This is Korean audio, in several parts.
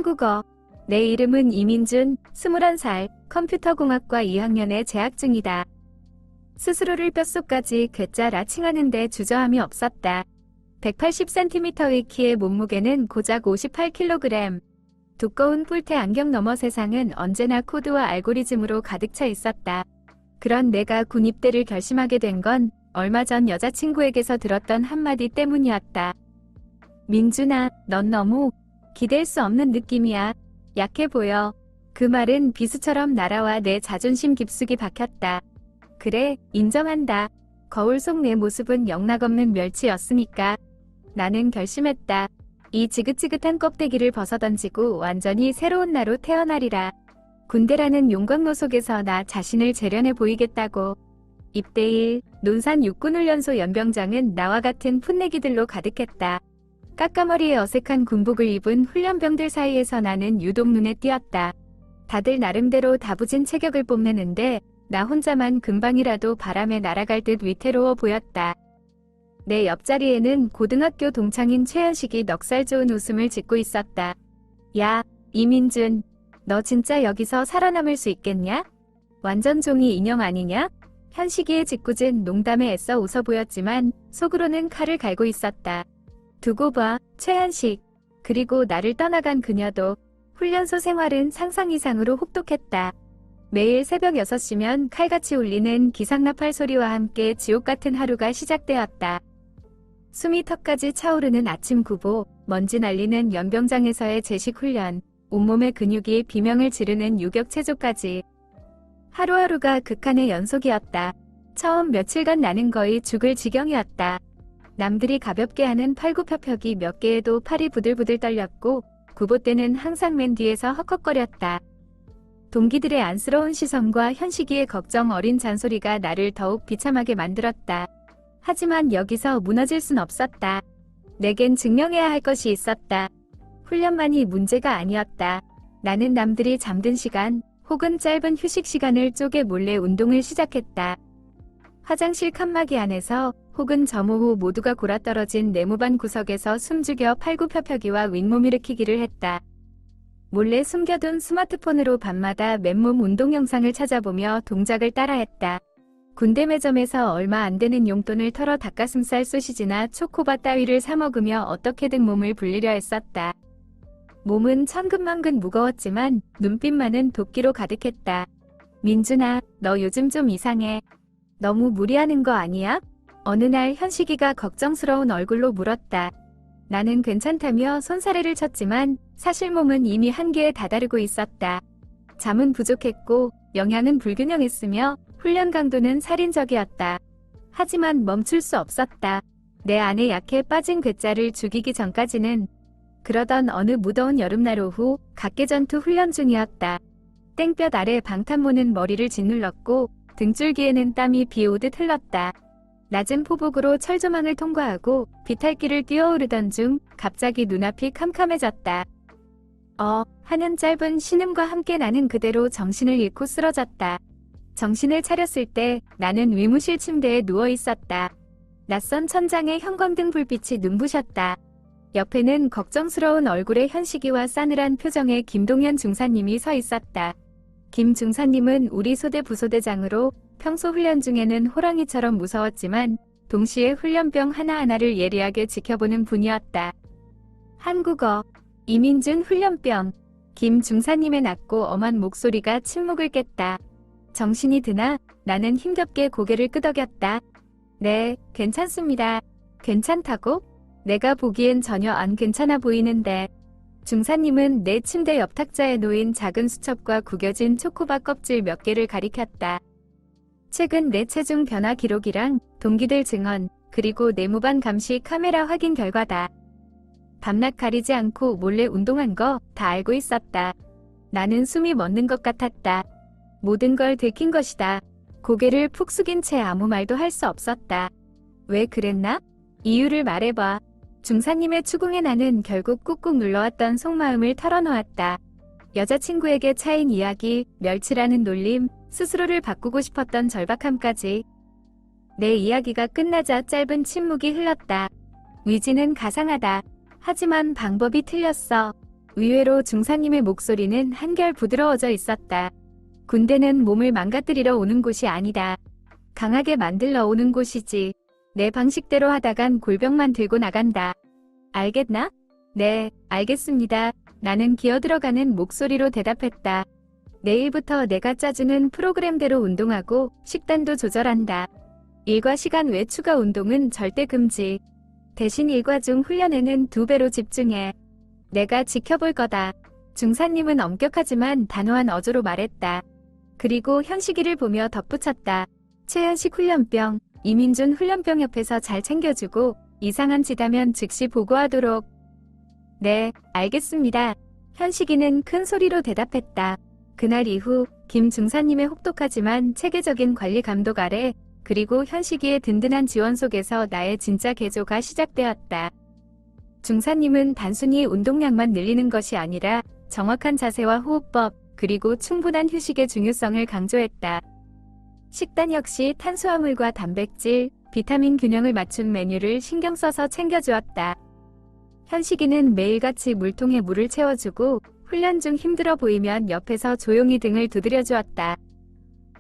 한국어. 내 이름은 이민준, 21살, 컴퓨터공학과 2학년에 재학 중이다. 스스로를 뼛속까지 괴짜 라칭하는데 주저함이 없었다. 180cm의 키에 몸무게는 고작 58kg. 두꺼운 뿔테 안경 너머 세상은 언제나 코드와 알고리즘으로 가득 차 있었다. 그런 내가 군 입대를 결심하게 된 건 얼마 전 여자친구에게서 들었던 한마디 때문이었다. 민준아, 넌 너무 기댈 수 없는 느낌이야. 약해 보여. 그 말은 비수처럼 날아와 내 자존심 깊숙이 박혔다. 그래, 인정한다. 거울 속 내 모습은 영락없는 멸치였으니까. 나는 결심했다. 이 지긋지긋한 껍데기를 벗어던지고 완전히 새로운 나로 태어나리라. 군대라는 용광로 속에서 나 자신을 재련해 보이겠다고. 입대일, 논산 육군훈련소 연병장은 나와 같은 풋내기들로 가득했다. 까까머리에 어색한 군복을 입은 훈련병들 사이에서 나는 유독 눈에 띄었다. 다들 나름대로 다부진 체격을 뽐내는데 나 혼자만 금방이라도 바람에 날아갈 듯 위태로워 보였다. 내 옆자리에는 고등학교 동창인 최현식이 넉살 좋은 웃음을 짓고 있었다. 야, 이민준, 너 진짜 여기서 살아남을 수 있겠냐? 완전 종이 인형 아니냐? 현식이의 짓궂은 농담에 애써 웃어 보였지만 속으로는 칼을 갈고 있었다. 두고 봐, 최현식. 그리고 나를 떠나간 그녀도. 훈련소 생활은 상상 이상으로 혹독했다. 매일 새벽 6시면 칼같이 울리는 기상나팔 소리와 함께 지옥 같은 하루가 시작되었다. 숨이 턱까지 차오르는 아침 구보, 먼지 날리는 연병장에서의 제식 훈련, 온몸의 근육이 비명을 지르는 유격 체조까지. 하루하루가 극한의 연속이었다. 처음 며칠간 나는 거의 죽을 지경이었다. 남들이 가볍게 하는 팔굽혀펴기 몇 개에도 팔이 부들부들 떨렸고 구보 때는 항상 맨 뒤에서 헉헉거렸다. 동기들의 안쓰러운 시선과 현식이의 걱정 어린 잔소리가 나를 더욱 비참하게 만들었다. 하지만 여기서 무너질 순 없었다. 내겐 증명해야 할 것이 있었다. 훈련만이 문제가 아니었다. 나는 남들이 잠든 시간 혹은 짧은 휴식 시간을 쪼개 몰래 운동을 시작했다. 화장실 칸막이 안에서 혹은 점호 후 모두가 골아떨어진 내무반 구석에서 숨죽여 팔굽혀펴기와 윗몸 일으키기를 했다. 몰래 숨겨둔 스마트폰으로 밤마다 맨몸 운동 영상을 찾아보며 동작을 따라했다. 군대 매점에서 얼마 안 되는 용돈을 털어 닭가슴살 소시지나 초코바 따위를 사 먹으며 어떻게든 몸을 불리려 했었다. 몸은 천근만근 무거웠지만 눈빛만은 도끼로 가득했다. 민준아, 너 요즘 좀 이상해. 너무 무리하는 거 아니야? 어느 날 현식이가 걱정스러운 얼굴로 물었다. 나는 괜찮다며 손사래를 쳤지만 사실 몸은 이미 한계에 다다르고 있었다. 잠은 부족했고 영양은 불균형했으며 훈련 강도는 살인적이었다. 하지만 멈출 수 없었다. 내 안에 약해 빠진 괴짜를 죽이기 전까지는. 그러던 어느 무더운 여름날 오후 각계전투 훈련 중이었다. 땡볕 아래 방탄모는 머리를 짓눌렀고 등줄기에는 땀이 비 오듯 흘렀다. 낮은 포복으로 철조망을 통과하고 비탈길을 뛰어오르던 중 갑자기 눈앞이 캄캄해졌다. 하는 짧은 신음과 함께 나는 그대로 정신을 잃고 쓰러졌다. 정신을 차렸을 때 나는 의무실 침대에 누워 있었다. 낯선 천장에 형광등 불빛이 눈부셨다. 옆에는 걱정스러운 얼굴의 현식이와 싸늘한 표정의 김동현 중사님이 서 있었다. 김 중사님은 우리 소대 부소대장으로 평소 훈련 중에는 호랑이처럼 무서웠지만 동시에 훈련병 하나하나를 예리하게 지켜보는 분이었다. 한국어. 이민준 훈련병. 김 중사님의 낮고 엄한 목소리가 침묵을 깼다. 정신이 드나 나는 힘겹게 고개를 끄덕였다. 네, 괜찮습니다. 괜찮다고? 내가 보기엔 전혀 안 괜찮아 보이는데. 중사님은 내 침대 옆 탁자에 놓인 작은 수첩과 구겨진 초코바 껍질 몇 개를 가리켰다. 최근 내 체중 변화 기록이랑 동기들 증언, 그리고 내무반 감시 카메라 확인 결과다. 밤낮 가리지 않고 몰래 운동한 거 다 알고 있었다. 나는 숨이 멎는 것 같았다. 모든 걸 들킨 것이다. 고개를 푹 숙인 채 아무 말도 할 수 없었다. 왜 그랬나? 이유를 말해봐. 중사님의 추궁에 나는 결국 꾹꾹 눌러왔던 속마음을 털어놓았다. 여자친구에게 차인 이야기, 멸치라는 놀림, 스스로를 바꾸고 싶었던 절박함까지. 내 이야기가 끝나자 짧은 침묵이 흘렀다. 위지는 가상하다. 하지만 방법이 틀렸어. 의외로 중사님의 목소리는 한결 부드러워져 있었다. 군대는 몸을 망가뜨리러 오는 곳이 아니다. 강하게 만들러 오는 곳이지. 내 방식대로 하다간 골병만 들고 나간다. 알겠나? 네, 알겠습니다. 나는 기어들어가는 목소리로 대답했다. 내일부터 내가 짜주는 프로그램대로 운동하고 식단도 조절한다. 일과 시간 외 추가 운동은 절대 금지. 대신 일과 중 훈련에는 2배로 집중해. 내가 지켜볼 거다. 중사님은 엄격하지만 단호한 어조로 말했다. 그리고 현식이를 보며 덧붙였다. 최현식 훈련병, 이민준 훈련병 옆에서 잘 챙겨주고 이상한 짓 하면 즉시 보고하도록. 네, 알겠습니다. 현식이는 큰 소리로 대답했다. 그날 이후 김 중사님의 혹독하지만 체계적인 관리 감독 아래 그리고 현식이의 든든한 지원 속에서 나의 진짜 개조가 시작되었다. 중사님은 단순히 운동량만 늘리는 것이 아니라 정확한 자세와 호흡법 그리고 충분한 휴식의 중요성을 강조했다. 식단 역시 탄수화물과 단백질, 비타민 균형을 맞춘 메뉴를 신경 써서 챙겨주었다. 현식이는 매일같이 물통에 물을 채워주고 훈련 중 힘들어 보이면 옆에서 조용히 등을 두드려 주었다.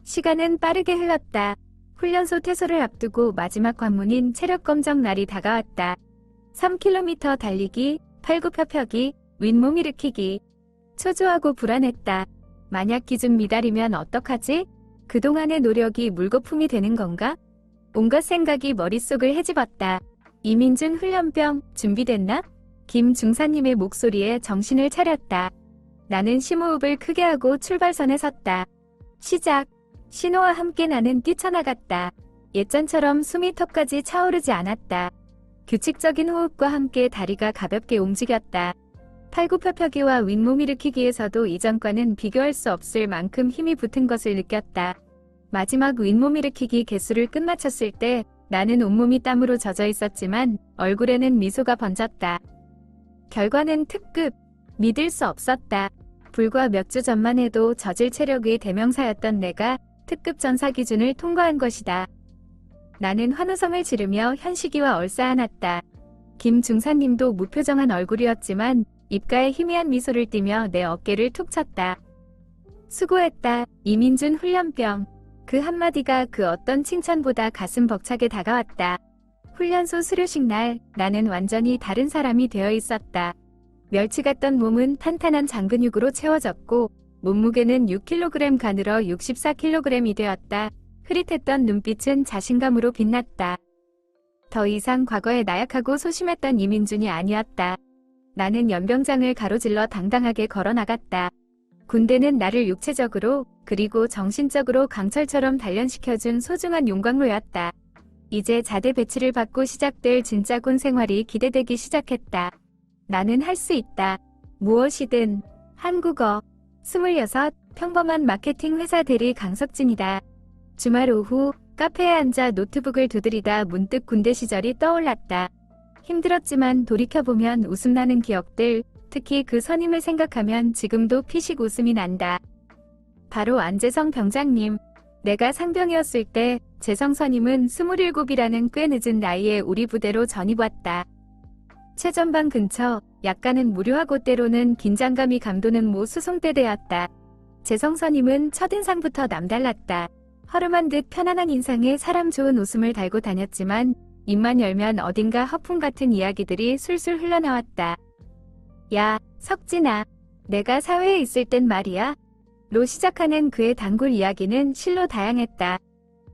시간은 빠르게 흘렀다. 훈련소 퇴소를 앞두고 마지막 관문인 체력검정 날이 다가왔다. 3km 달리기, 팔굽혀펴기, 윗몸 일으키기. 초조하고 불안했다. 만약 기준 미달이면 어떡하지? 그동안의 노력이 물거품이 되는 건가? 온갖 생각이 머릿속을 헤집었다. 이민준 훈련병 준비됐나? 김 중사님의 목소리에 정신을 차렸다. 나는 심호흡을 크게 하고 출발선에 섰다. 시작. 신호와 함께 나는 뛰쳐나갔다. 예전처럼 숨이 턱까지 차오르지 않았다. 규칙적인 호흡과 함께 다리가 가볍게 움직였다. 팔굽혀펴기와 윗몸 일으키기에서도 이전과는 비교할 수 없을 만큼 힘이 붙은 것을 느꼈다. 마지막 윗몸 일으키기 개수를 끝마쳤을 때 나는 온몸이 땀으로 젖어 있었지만 얼굴에는 미소가 번졌다. 결과는 특급. 믿을 수 없었다. 불과 몇 주 전만 해도 저질 체력의 대명사였던 내가 특급 전사 기준을 통과한 것이다. 나는 환호성을 지르며 현식이와 얼싸안았다. 김 중사님도 무표정한 얼굴이었지만 입가에 희미한 미소를 띠며 내 어깨를 툭 쳤다. 수고했다, 이민준 훈련병. 그 한마디가 그 어떤 칭찬보다 가슴 벅차게 다가왔다. 훈련소 수료식 날 나는 완전히 다른 사람이 되어 있었다. 멸치 같던 몸은 탄탄한 장근육으로 채워졌고 몸무게는 6kg 가늘어 64kg이 되었다. 흐릿했던 눈빛은 자신감으로 빛났다. 더 이상 과거에 나약하고 소심했던 이민준이 아니었다. 나는 연병장을 가로질러 당당하게 걸어나갔다. 군대는 나를 육체적으로 그리고 정신적으로 강철처럼 단련시켜준 소중한 용광로였다. 이제 자대 배치를 받고 시작될 진짜 군 생활이 기대되기 시작했다. 나는 할 수 있다. 무엇이든. 한국어. 26. 평범한 마케팅 회사 대리 강석진이다. 주말 오후 카페에 앉아 노트북을 두드리다 문득 군대 시절이 떠올랐다. 힘들었지만 돌이켜보면 웃음나는 기억들, 특히 그 선임을 생각하면 지금도 피식 웃음이 난다. 바로 안재성 병장님. 내가 상병이었을 때 재성 선임은 27이라는 꽤 늦은 나이에 우리 부대로 전입 왔다. 최전방 근처, 약간은 무료하고 때로는 긴장감이 감도는 모 수송대대였다. 재성 선임은 첫인상부터 남달랐다. 허름한 듯 편안한 인상에 사람 좋은 웃음을 달고 다녔지만 입만 열면 어딘가 허풍 같은 이야기들이 술술 흘러나왔다. 야, 석진아. 내가 사회에 있을 땐 말이야. 로 시작하는 그의 단골 이야기는 실로 다양했다.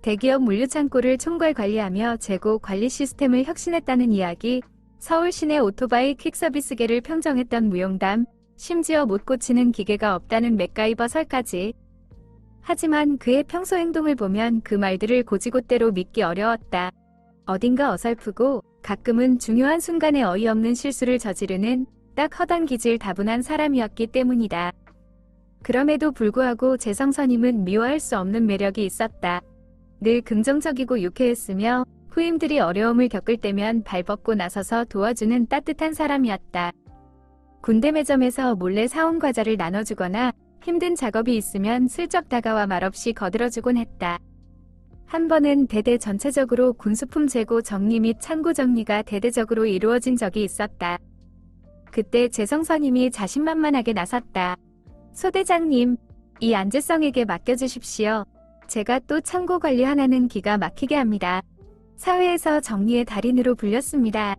대기업 물류창고를 총괄 관리하며 재고 관리 시스템을 혁신했다는 이야기, 서울 시내 오토바이 퀵서비스계를 평정했던 무용담, 심지어 못 고치는 기계가 없다는 맥가이버 설까지. 하지만 그의 평소 행동을 보면 그 말들을 고지고대로 믿기 어려웠다. 어딘가 어설프고 가끔은 중요한 순간에 어이없는 실수를 저지르는 딱 허당 기질 다분한 사람이었기 때문이다. 그럼에도 불구하고 재성 선임은 미워할 수 없는 매력이 있었다. 늘 긍정적이고 유쾌했으며 후임들이 어려움을 겪을 때면 발벗고 나서서 도와주는 따뜻한 사람이었다. 군대 매점에서 몰래 사온 과자를 나눠주거나 힘든 작업이 있으면 슬쩍 다가와 말없이 거들어주곤 했다. 한 번은 대대 전체적으로 군수품 재고 정리 및 창고 정리가 대대적으로 이루어진 적이 있었다. 그때 재성선임이 자신만만하게 나섰다. 소대장님, 이 안재성에게 맡겨주십시오. 제가 또 창고 관리 하나는 기가 막히게 합니다. 사회에서 정리의 달인으로 불렸습니다.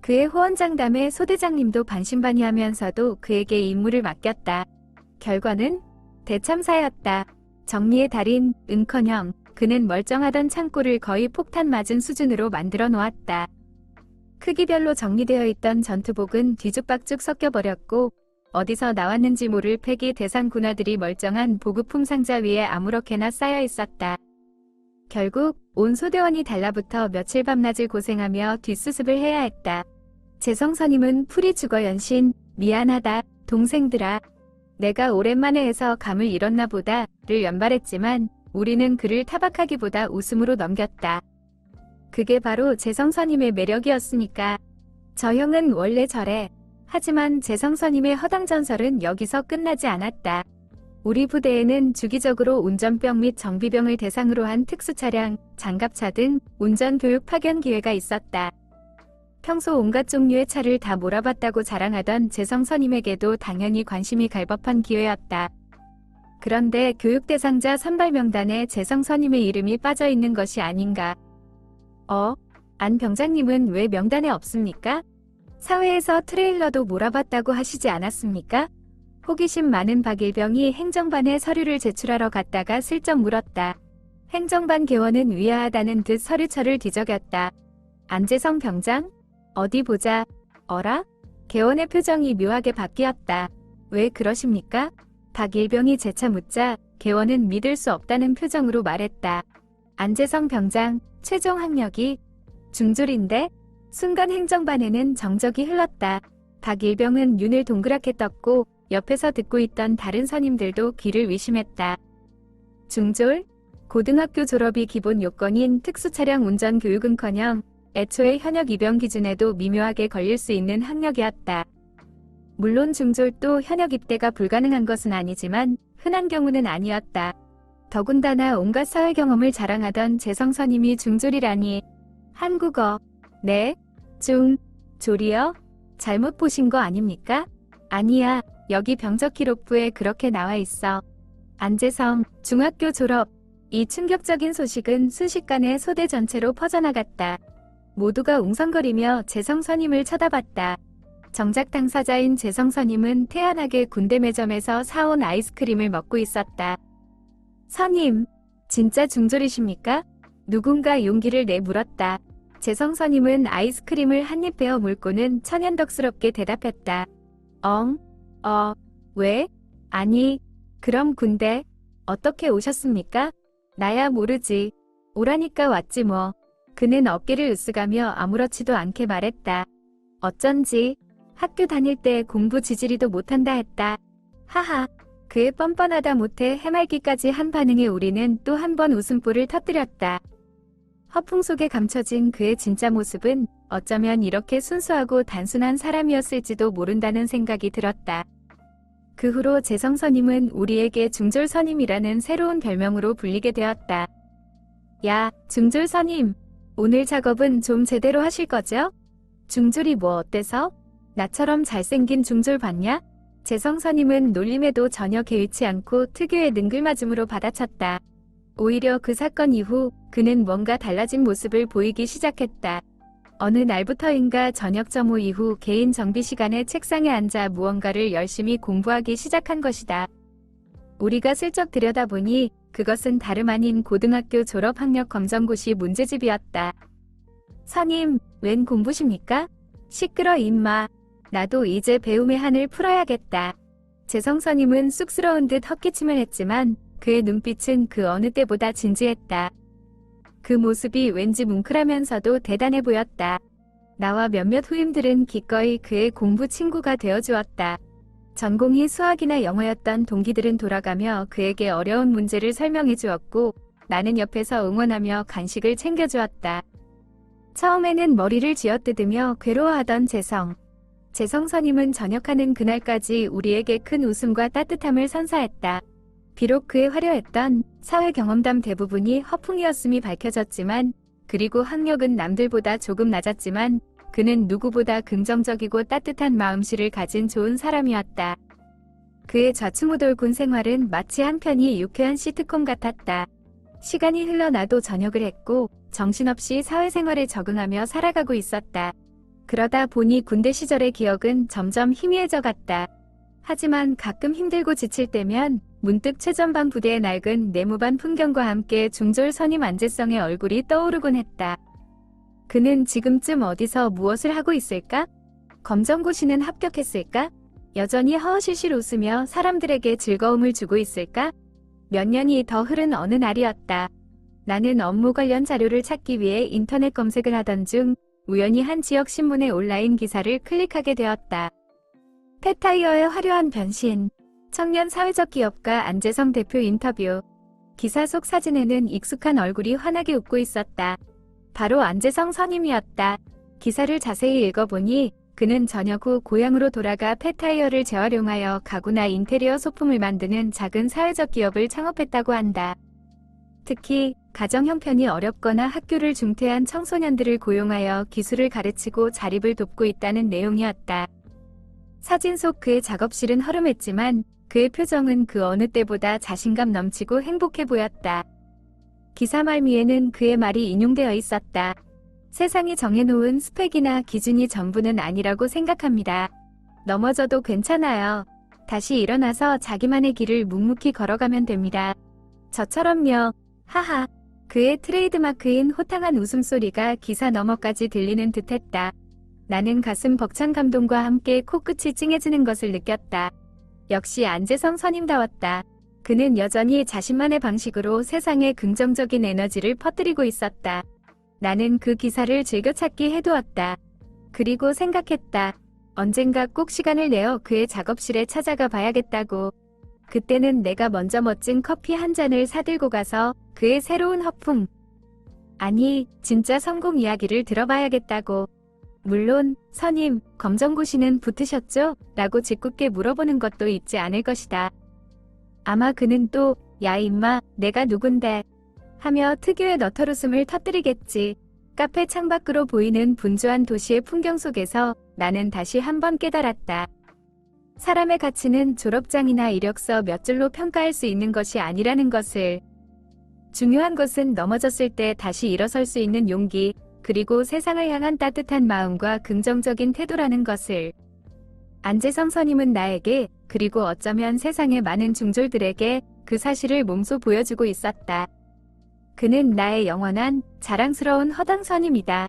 그의 호언장담에 소대장님도 반신반의하면서도 그에게 임무를 맡겼다. 결과는 대참사였다. 정리의 달인, 은커녕, 그는 멀쩡하던 창고를 거의 폭탄 맞은 수준으로 만들어 놓았다. 크기별로 정리되어 있던 전투복은 뒤죽박죽 섞여버렸고 어디서 나왔는지 모를 폐기 대상 군화들이 멀쩡한 보급품 상자 위에 아무렇게나 쌓여 있었다. 결국 온 소대원이 달라붙어 며칠 밤낮을 고생하며 뒷수습을 해야 했다. 재성선임은 풀이 죽어 연신, 미안하다, 동생들아. 내가 오랜만에 해서 감을 잃었나 보다를 연발했지만 우리는 그를 타박하기보다 웃음으로 넘겼다. 그게 바로 재성선임의 매력이었으니까. 저 형은 원래 저래. 하지만 재성선임의 허당전설은 여기서 끝나지 않았다. 우리 부대에는 주기적으로 운전병 및 정비병을 대상으로 한 특수차량, 장갑차 등 운전교육 파견 기회가 있었다. 평소 온갖 종류의 차를 다 몰아봤다고 자랑하던 재성선임에게도 당연히 관심이 갈 법한 기회였다. 그런데 교육 대상자 선발 명단에 재성선임의 이름이 빠져 있는 것이 아닌가. 안 병장님은 왜 명단에 없습니까? 사회에서 트레일러도 몰아봤다고 하시지 않았습니까? 호기심 많은 박일병이 행정반에 서류를 제출하러 갔다가 슬쩍 물었다. 행정반 개원은 위하하다는 듯 서류처를 뒤적였다. 안재성 병장? 어디 보자. 어라? 개원의 표정이 묘하게 바뀌었다. 왜 그러십니까? 박일병이 재차 묻자 개원은 믿을 수 없다는 표정으로 말했다. 안재성 병장, 최종 학력이 중졸인데? 순간 행정반에는 정적이 흘렀다. 박일병은 눈을 동그랗게 떴고 옆에서 듣고 있던 다른 선임들도 귀를 의심했다. 중졸? 고등학교 졸업이 기본 요건인 특수차량 운전 교육은커녕 애초에 현역 입영 기준에도 미묘하게 걸릴 수 있는 학력이었다. 물론 중졸도 현역 입대가 불가능한 것은 아니지만 흔한 경우는 아니었다. 더군다나 온갖 사회 경험을 자랑하던 재성선임이 중졸이라니. 한국어. 네? 졸이요? 잘못 보신 거 아닙니까? 아니야. 여기 병적 기록부에 그렇게 나와 있어. 안재성, 중학교 졸업. 이 충격적인 소식은 순식간에 소대 전체로 퍼져나갔다. 모두가 웅성거리며 재성선임을 쳐다봤다. 정작 당사자인 재성선임은 태연하게 군대 매점에서 사온 아이스크림을 먹고 있었다. 선임, 진짜 중졸이십니까? 누군가 용기를 내 물었다. 재성선임은 아이스크림을 한 입 베어 물고는 천연덕스럽게 대답했다. 왜? 아니, 그럼 군대 어떻게 오셨습니까? 나야 모르지. 오라니까 왔지 뭐. 그는 어깨를 으쓱하며 아무렇지도 않게 말했다. 어쩐지 학교 다닐 때 공부 지지리도 못한다 했다. 하하. 그의 뻔뻔하다 못해 해맑기까지 한 반응에 우리는 또 한 번 웃음보를 터뜨렸다. 허풍 속에 감춰진 그의 진짜 모습은 어쩌면 이렇게 순수하고 단순한 사람이었을지도 모른다는 생각이 들었다. 그 후로 재성선임은 우리에게 중졸선임이라는 새로운 별명으로 불리게 되었다. 야, 중졸선임. 오늘 작업은 좀 제대로 하실 거죠? 중졸이 뭐 어때서? 나처럼 잘생긴 중졸 봤냐? 재성선임은 놀림에도 전혀 개의치 않고 특유의 능글맞음으로 받아쳤다. 오히려 그 사건 이후 그는 뭔가 달라진 모습을 보이기 시작했다. 어느 날부터인가 저녁 점호 이후 개인 정비 시간에 책상에 앉아 무언가를 열심히 공부하기 시작한 것이다. 우리가 슬쩍 들여다보니 그것은 다름 아닌 고등학교 졸업 학력 검정고시 문제집이었다. 선임, 웬 공부십니까? 시끄러 임마. 나도 이제 배움의 한을 풀어야겠다. 재성선임은 쑥스러운 듯 헛기침을 했지만 그의 눈빛은 그 어느 때보다 진지했다. 그 모습이 왠지 뭉클하면서도 대단해 보였다. 나와 몇몇 후임들은 기꺼이 그의 공부 친구가 되어주었다. 전공이 수학이나 영어였던 동기들은 돌아가며 그에게 어려운 문제를 설명해 주었고 나는 옆에서 응원하며 간식을 챙겨주었다. 처음에는 머리를 쥐어뜯으며 괴로워하던 재성선임은 전역하는 그날까지 우리에게 큰 웃음과 따뜻함을 선사했다. 비록 그의 화려했던 사회 경험담 대부분이 허풍이었음이 밝혀졌지만 그리고 학력은 남들보다 조금 낮았지만 그는 누구보다 긍정적이고 따뜻한 마음씨를 가진 좋은 사람이었다. 그의 좌충우돌군 생활은 마치 한 편의 유쾌한 시트콤 같았다. 시간이 흘러 나도 전역을 했고 정신없이 사회생활에 적응하며 살아가고 있었다. 그러다 보니 군대 시절의 기억은 점점 희미해져 갔다. 하지만 가끔 힘들고 지칠 때면 문득 최전방 부대의 낡은 내무반 풍경과 함께 중졸 선임 안재성의 얼굴이 떠오르곤 했다. 그는 지금쯤 어디서 무엇을 하고 있을까? 검정고시는 합격했을까? 여전히 허허실실 웃으며 사람들에게 즐거움을 주고 있을까? 몇 년이 더 흐른 어느 날이었다. 나는 업무 관련 자료를 찾기 위해 인터넷 검색을 하던 중 우연히 한 지역 신문의 온라인 기사를 클릭하게 되었다. 펫타이어의 화려한 변신, 청년 사회적 기업가 안재성 대표 인터뷰. 기사 속 사진에는 익숙한 얼굴이 환하게 웃고 있었다. 바로 안재성 선임이었다. 기사를 자세히 읽어보니 그는 전역 후 고향으로 돌아가 펫타이어를 재활용하여 가구나 인테리어 소품을 만드는 작은 사회적 기업을 창업했다고 한다. 특히 가정 형편이 어렵거나 학교를 중퇴한 청소년들을 고용하여 기술을 가르치고 자립을 돕고 있다는 내용이었다. 사진 속 그의 작업실은 허름했지만 그의 표정은 그 어느 때보다 자신감 넘치고 행복해 보였다. 기사 말미에는 그의 말이 인용되어 있었다. 세상이 정해놓은 스펙이나 기준이 전부는 아니라고 생각합니다. 넘어져도 괜찮아요. 다시 일어나서 자기만의 길을 묵묵히 걸어가면 됩니다. 저처럼요. 하하. 그의 트레이드마크인 호탕한 웃음소리가 기사 너머까지 들리는 듯했다. 나는 가슴 벅찬 감동과 함께 코끝이 찡해지는 것을 느꼈다. 역시 안재성 선임다웠다. 그는 여전히 자신만의 방식으로 세상에 긍정적인 에너지를 퍼뜨리고 있었다. 나는 그 기사를 즐겨찾기 해두었다. 그리고 생각했다. 언젠가 꼭 시간을 내어 그의 작업실에 찾아가 봐야겠다고. 그때는 내가 먼저 멋진 커피 한 잔을 사들고 가서 그의 새로운 허풍, 아니 진짜 성공 이야기를 들어봐야겠다고. 물론 선임, 검정고시는 붙으셨죠? 라고 짓궂게 물어보는 것도 잊지 않을 것이다. 아마 그는 또 야 임마 내가 누군데 하며 특유의 너털웃음을 터뜨리겠지. 카페 창밖으로 보이는 분주한 도시의 풍경 속에서 나는 다시 한번 깨달았다. 사람의 가치는 졸업장이나 이력서 몇 줄로 평가할 수 있는 것이 아니라는 것을. 중요한 것은 넘어졌을 때 다시 일어설 수 있는 용기, 그리고 세상을 향한 따뜻한 마음과 긍정적인 태도라는 것을. 안재성 선임은 나에게, 그리고 어쩌면 세상의 많은 중졸들에게 그 사실을 몸소 보여주고 있었다. 그는 나의 영원한, 자랑스러운 허당 선임이다.